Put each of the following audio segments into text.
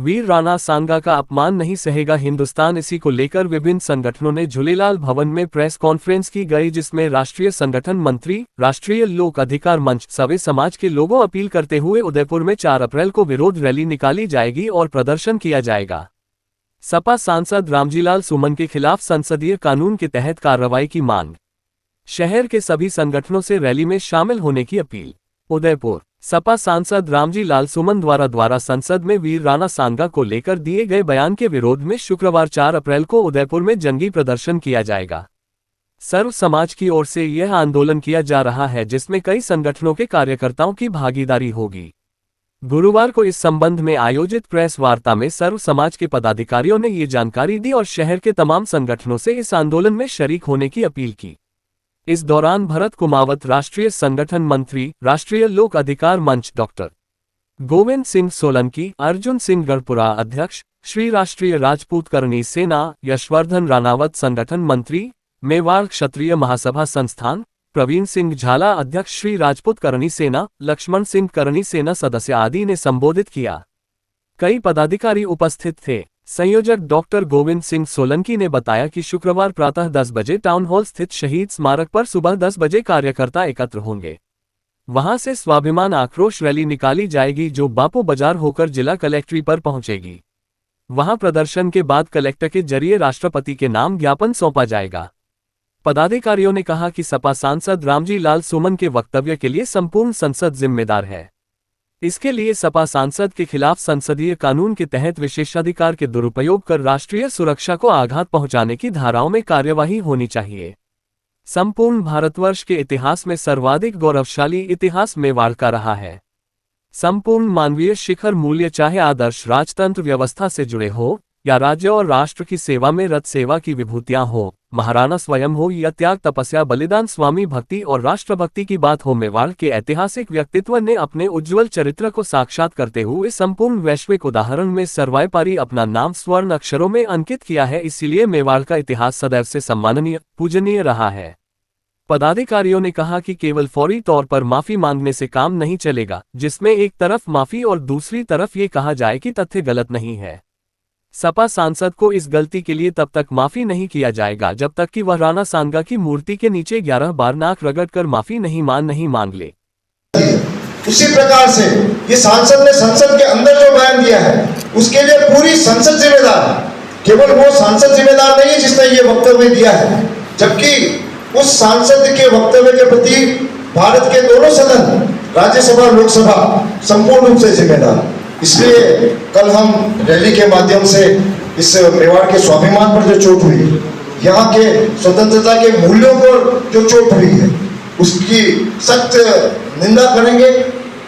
वीर राणा सांगा का अपमान नहीं सहेगा हिंदुस्तान। इसी को लेकर विभिन्न संगठनों ने झूलेलाल भवन में प्रेस कॉन्फ्रेंस की गई, जिसमें राष्ट्रीय संगठन मंत्री, राष्ट्रीय लोक अधिकार मंच, सभी समाज के लोगों अपील करते हुए उदयपुर में 4 अप्रैल को विरोध रैली निकाली जाएगी और प्रदर्शन किया जाएगा। सपा सांसद रामजीलाल सुमन के खिलाफ संसदीय कानून के तहत कार्रवाई की मांग। शहर के सभी संगठनों से रैली में शामिल होने की अपील। उदयपुर सपा सांसद रामजीलाल सुमन द्वारा संसद में वीर राणा सांगा को लेकर दिए गए बयान के विरोध में शुक्रवार 4 अप्रैल को उदयपुर में जंगी प्रदर्शन किया जाएगा। सर्व समाज की ओर से यह आंदोलन किया जा रहा है, जिसमें कई संगठनों के कार्यकर्ताओं की भागीदारी होगी। गुरुवार को इस संबंध में आयोजित प्रेस वार्ता में सर्व समाज के पदाधिकारियों ने ये जानकारी दी और शहर के तमाम संगठनों से इस आंदोलन में शरीक होने की अपील की। इस दौरान भरत कुमावत राष्ट्रीय संगठन मंत्री, राष्ट्रीय लोक अधिकार मंच डॉक्टर गोविंद सिंह सोलंकी, अर्जुन सिंह गढ़पुरा अध्यक्ष, श्री राष्ट्रीय राजपूत करणी सेना, यशवर्धन राणावत संगठन मंत्री, मेवाड़ क्षत्रिय महासभा संस्थान, प्रवीण सिंह झाला अध्यक्ष, श्री राजपूत करणी सेना, लक्ष्मण सिंह करणी सेना सदस्य आदि ने संबोधित किया। कई पदाधिकारी उपस्थित थे। संयोजक डॉक्टर गोविंद सिंह सोलंकी ने बताया कि शुक्रवार प्रातः 10 बजे टाउन हॉल स्थित शहीद स्मारक पर सुबह 10 बजे कार्यकर्ता एकत्र होंगे। वहां से स्वाभिमान आक्रोश रैली निकाली जाएगी, जो बापू बाजार होकर जिला कलेक्ट्री पर पहुंचेगी। वहां प्रदर्शन के बाद कलेक्टर के जरिए राष्ट्रपति के नाम ज्ञापन सौंपा जाएगा। पदाधिकारियों ने कहा कि सपा सांसद रामजीलाल सुमन के वक्तव्य के लिए संपूर्ण संसद जिम्मेदार है। इसके लिए सपा सांसद के खिलाफ संसदीय कानून के तहत विशेषाधिकार के दुरुपयोग कर राष्ट्रीय सुरक्षा को आघात पहुंचाने की धाराओं में कार्यवाही होनी चाहिए। संपूर्ण भारतवर्ष के इतिहास में सर्वाधिक गौरवशाली इतिहास मेवाड़ का रहा है। संपूर्ण मानवीय शिखर मूल्य, चाहे आदर्श राजतंत्र व्यवस्था से जुड़े हो या राज्य और राष्ट्र की सेवा में रत सेवा की विभूतियां हो, महाराणा स्वयं हो या त्याग, तपस्या, बलिदान, स्वामी भक्ति और राष्ट्रभक्ति की बात हो, मेवाड़ के ऐतिहासिक व्यक्तित्व ने अपने उज्जवल चरित्र को साक्षात करते हुए संपूर्ण वैश्विक उदाहरण में सर्वाधिकारी अपना नाम स्वर्ण अक्षरों में अंकित किया है। इसीलिए मेवाड़ का इतिहास सदैव से सम्माननीय, पूजनीय रहा है। पदाधिकारियों ने कहा कि केवल फौरी तौर पर माफी मांगने से काम नहीं चलेगा, जिसमें एक तरफ माफी और दूसरी तरफ ये कहा जाए कि तथ्य गलत नहीं है। सपा सांसद को इस गलती के लिए तब तक माफी नहीं किया जाएगा जब तक कि वह राणा सांगा की मूर्ति के नीचे 11 बार नाक रगड़कर माफी नहीं मांग ले। उसी प्रकार से ये सांसद ने संसद के अंदर जो बयान दिया है उसके लिए पूरी संसद जिम्मेदार है। केवल वो सांसद जिम्मेदार नहीं है जिसने ये वक्तव्य दिया है, जबकि उस सांसद के वक्तव्य के प्रति भारत के दोनों सदन, राज्यसभा, लोकसभा संपूर्ण रूप से जिम्मेदार। इसलिए कल हम रैली के माध्यम से इस मेवाड़ के स्वाभिमान पर जो चोट हुई, यहाँ के स्वतंत्रता के मूल्यों पर जो चोट हुई है, उसकी सख्त निंदा करेंगे।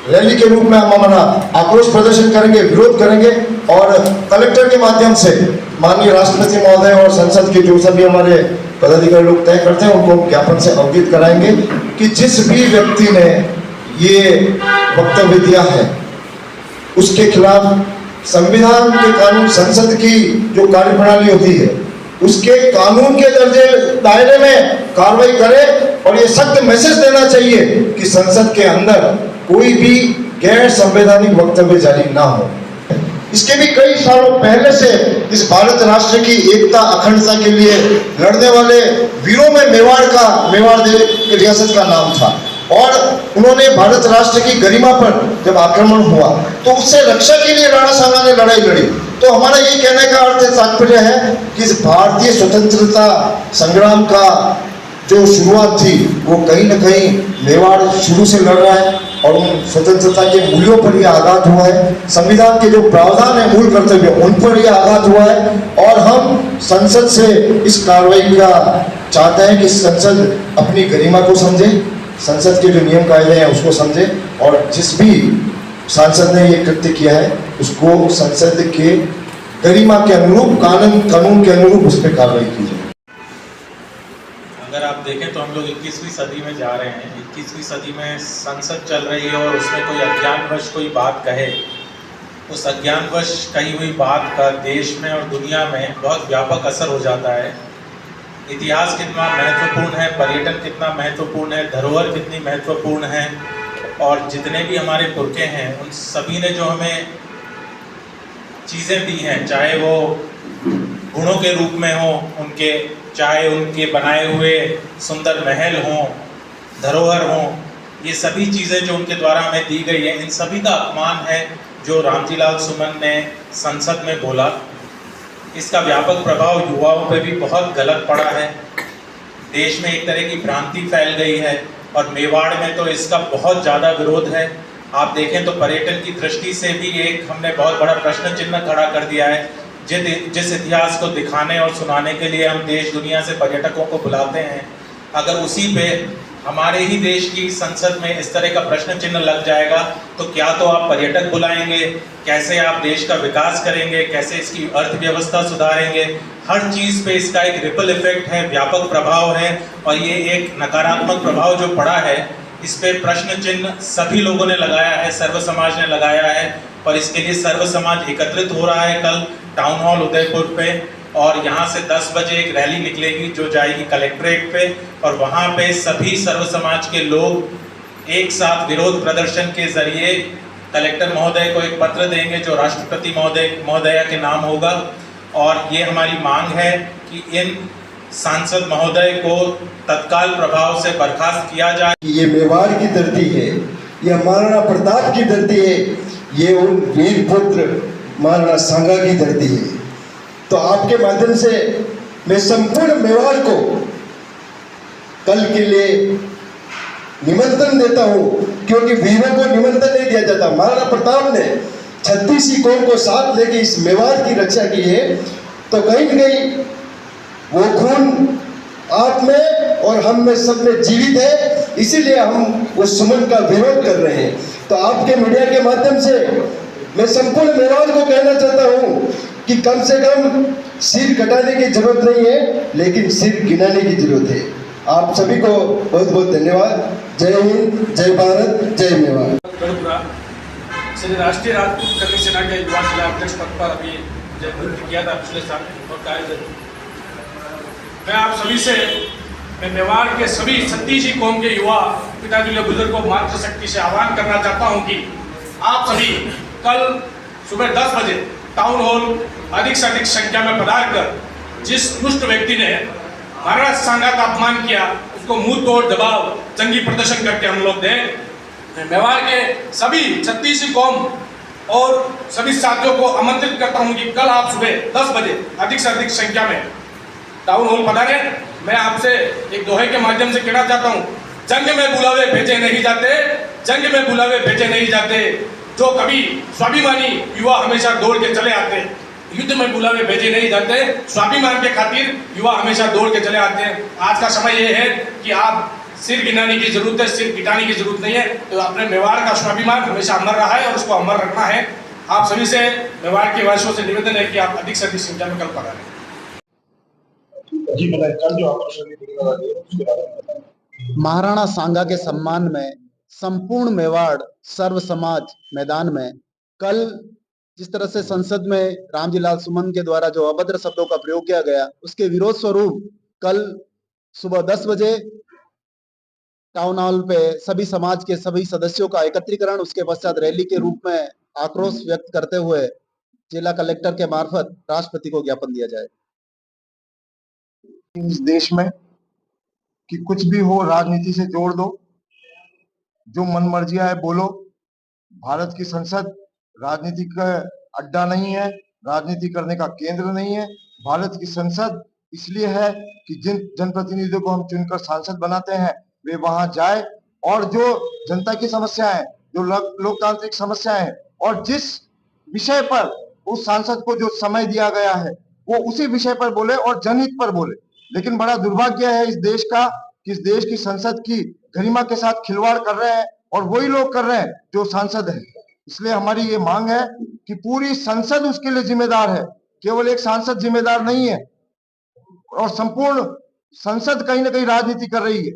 रैली के रूप में हम हमारा आक्रोश प्रदर्शन करेंगे, विरोध करेंगे और कलेक्टर के माध्यम से माननीय राष्ट्रपति महोदय और संसद के जो सभी हमारे पदाधिकारी लोग तय करते हैं उनको ज्ञापन से अवगत कराएंगे कि जिस भी व्यक्ति ने ये वक्तव्य दिया है उसके खिलाफ संविधान के कानून, संसद की जो कार्यप्रणाली होती है उसके कानून के दर्जे दायरे में कार्रवाई करे और ये सख्त मैसेज देना चाहिए कि संसद के अंदर कोई भी गैर संवैधानिक वक्तव्य जारी ना हो। इसके भी कई सालों पहले से इस भारत राष्ट्र की एकता, अखंडता के लिए लड़ने वाले वीरों में मेवाड़ रियासत का नाम था और उन्होंने भारत राष्ट्र की गरिमा पर जब आक्रमण हुआ तो उससे रक्षा के लिए राणा सांगा ने लड़ाई लड़ी। तो हमारा ये कहने का अर्थ तात्पर्य है कि इस भारतीय स्वतंत्रता संग्राम का जो शुरुआत थी वो कहीं न कहीं मेवाड़ शुरू से लड़ रहा है और उन स्वतंत्रता के मूल्यों पर यह आघात हुआ है। संविधान के जो प्रावधान है, मूल कर्तव्य, उन पर यह आघात हुआ है और हम संसद से इस कार्रवाई का चाहते हैं कि संसद अपनी गरिमा को समझे, संसद के जो नियम कायदे हैं उसको समझे और जिस भी सांसद ने ये कृत्य किया है उसको संसद के गरिमा के अनुरूप, कानून के अनुरूप उस पर कार्रवाई की जाए। अगर आप देखें तो हम लोग 21वीं सदी में जा रहे हैं। 21वीं सदी में संसद चल रही है और उसमें कोई अज्ञानवश कोई बात कहे, उस अज्ञानवश कही हुई बात का देश में और दुनिया में बहुत व्यापक असर हो जाता है। इतिहास कितना महत्वपूर्ण है, पर्यटन कितना महत्वपूर्ण है, धरोहर कितनी महत्वपूर्ण है और जितने भी हमारे पुरखे हैं उन सभी ने जो हमें चीज़ें दी हैं, चाहे वो गुणों के रूप में हो उनके, चाहे उनके बनाए हुए सुंदर महल हों, धरोहर हों, ये सभी चीज़ें जो उनके द्वारा हमें दी गई है, इन सभी का अपमान है जो रामजी लाल सुमन ने संसद में बोला। इसका व्यापक प्रभाव युवाओं पर भी बहुत गलत पड़ा है। देश में एक तरह की भ्रांति फैल गई है और मेवाड़ में तो इसका बहुत ज़्यादा विरोध है। आप देखें तो पर्यटन की दृष्टि से भी एक हमने बहुत बड़ा प्रश्न चिन्ह खड़ा कर दिया है। जिस इतिहास को दिखाने और सुनाने के लिए हम देश दुनिया से पर्यटकों को बुलाते हैं, अगर उसी पे हमारे ही देश की संसद में इस तरह का प्रश्न चिन्ह लग जाएगा तो क्या तो आप पर्यटक बुलाएंगे, कैसे आप देश का विकास करेंगे, कैसे इसकी अर्थव्यवस्था सुधारेंगे। हर चीज़ पे इसका एक रिपल इफेक्ट है, व्यापक प्रभाव है और ये एक नकारात्मक प्रभाव जो पड़ा है, इस पे प्रश्न चिन्ह सभी लोगों ने लगाया है, सर्व समाज ने लगाया है और इसके लिए सर्व समाज एकत्रित हो रहा है कल टाउन हॉल उदयपुर पे। और यहाँ से 10 बजे एक रैली निकलेगी जो जाएगी कलेक्ट्रेट पे और वहाँ पे सभी सर्व समाज के लोग एक साथ विरोध प्रदर्शन के जरिए कलेक्टर महोदय को एक पत्र देंगे जो राष्ट्रपति महोदया के नाम होगा। और ये हमारी मांग है कि इन सांसद महोदय को तत्काल प्रभाव से बर्खास्त किया जाए। ये मेवाड़ की धरती है, यह महाराणा प्रताप की धरती है, ये उन वीर पुत्र महाराणा सांगा की धरती है। तो आपके माध्यम से मैं संपूर्ण मेवाड़ को कल के लिए निमंत्रण देता हूं, क्योंकि वीरों को निमंत्रण नहीं दिया जाता। महाराणा प्रताप ने 36 कौम को साथ लेके इस मेवाड़ की रक्षा की है, तो कहीं न कहीं वो खून आप में और हम में सब में जीवित है, इसीलिए हम उस सुमन का विरोध कर रहे हैं। तो आपके मीडिया के माध्यम से मैं संपूर्ण मेवाड़ को कहना चाहता हूं कि कम से कम सिर कटाने की जरूरत नहीं है, लेकिन सिर गिनाने की जरूरत है। आप सभी को बहुत बहुत धन्यवाद। जय हिंद, जय भारत, जय मेवाड़। श्री राष्ट्रीय राजपूत कर्मी सेना के युवा जिला अध्यक्ष पद पर अभी नियुक्त किया था पिछले साल और कार्य मैं आप सभी से मैं मेवाड़ के सभी 36 कौम के युवा पितातुल्य बुजुर्ग को मातृशक्ति से आह्वान करना चाहता हूं कि आप सभी कल सुबह 10 बजे टाउन हॉल अधिक से अधिक संख्या में पधार कर जिस दुष्ट व्यक्ति ने महाराणा सांगा का अपमान किया उसको मुंह तोड़ जवाब जंगी प्रदर्शन करके हम लोग दें। मेवाड़ के सभी 36 कौम और सभी साथियों को आमंत्रित करता हूं कि कल आप सुबह 10 बजे अधिक से अधिक संख्या में टाउन हॉल पधारे। मैं आपसे एक दोहे के माध्यम से कहना चाहता हूं, जंग में बुलावे भेजे नहीं जाते, जंग में बुलावे भेजे नहीं जाते, जो कभी स्वाभिमानी युवा हमेशा दौड़ के चले आते। युद्ध में बुलावे भेजे नहीं जाते, स्वाभिमान के खातिर युवा हमेशा दौड़ के चले आते हैं। आज का समय ये है कि आप सिर गिनाने की जरूरत है, सिर गिटाने की जरूरत नहीं है। तो अपने मेवाड़ का स्वाभिमान हमेशा अमर रहा है और उसको अमर रखना है। आप सभी से मेवाड़ के वासियों से निवेदन है कि आप अधिक से अधिक संख्या में कल पधारें। जी बताइए, कल जो आक्रोश रैली उसके बारे में बताइए। महाराणा सांगा के सम्मान में संपूर्ण मेवाड़ सर्व समाज मैदान में कल जिस तरह से संसद में रामजी लाल सुमन के द्वारा जो अभद्र शब्दों का प्रयोग किया गया उसके विरोध स्वरूप कल सुबह 10 बजे टाउन हॉल पे सभी समाज के सभी सदस्यों का एकत्रीकरण, उसके पश्चात रैली के रूप में आक्रोश व्यक्त करते हुए जिला कलेक्टर के मार्फत राष्ट्रपति को ज्ञापन दिया जाए। इस देश में कि कुछ भी हो राजनीति से जोड़ दो, जो मनमर्जिया है बोलो। भारत की संसद राजनीति का अड्डा नहीं है, राजनीति करने का केंद्र नहीं है। भारत की संसद इसलिए है कि जिन जनप्रतिनिधियों को हम चुनकर सांसद बनाते हैं वे वहां जाए और जो जनता की समस्याएं, जो लोकतांत्रिक समस्याएं हैं और जिस विषय पर उस सांसद को जो समय दिया गया है वो उसी विषय पर बोले और जनहित पर बोले। लेकिन बड़ा दुर्भाग्य है इस देश का कि इस देश की संसद की गरिमा के साथ खिलवाड़ कर रहे हैं और वही लोग कर रहे हैं जो सांसद हैं। इसलिए हमारी ये मांग है कि पूरी संसद उसके लिए जिम्मेदार है, केवल एक सांसद जिम्मेदार नहीं है। और संपूर्ण संसद कहीं ना कहीं राजनीति कर रही है,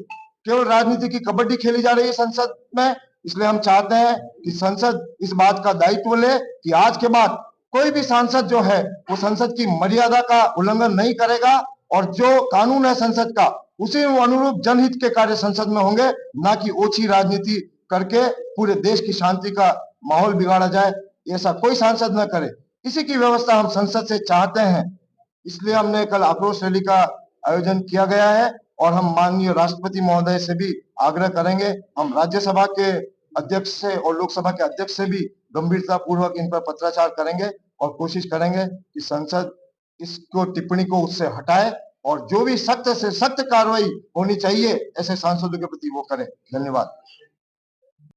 केवल राजनीति की कबड्डी खेली जा रही है संसद में। इसलिए हम चाहते हैं कि संसद इस बात का दायित्व ले कि आज के बाद कोई भी सांसद जो है वो संसद की मर्यादा का उल्लंघन नहीं करेगा और जो कानून है संसद का उसी अनुरूप जनहित के कार्य संसद में होंगे, ना कि ओछी राजनीति करके पूरे देश की शांति का माहौल बिगाड़ा जाए। ऐसा कोई सांसद न करे। इसी की व्यवस्था हम संसद से चाहते हैं। इसलिए हमने कल आक्रोश रैली का आयोजन किया गया है और हम माननीय राष्ट्रपति महोदय से भी आग्रह करेंगे, हम राज्यसभा के अध्यक्ष से और लोकसभा के अध्यक्ष से भी गंभीरता पूर्वक इन पर पत्राचार करेंगे और कोशिश करेंगे कि संसद इसको टिप्पणी को उससे हटाए और जो भी सख्त से सख्त कार्रवाई होनी चाहिए ऐसे सांसदों के प्रति वो करे। धन्यवाद।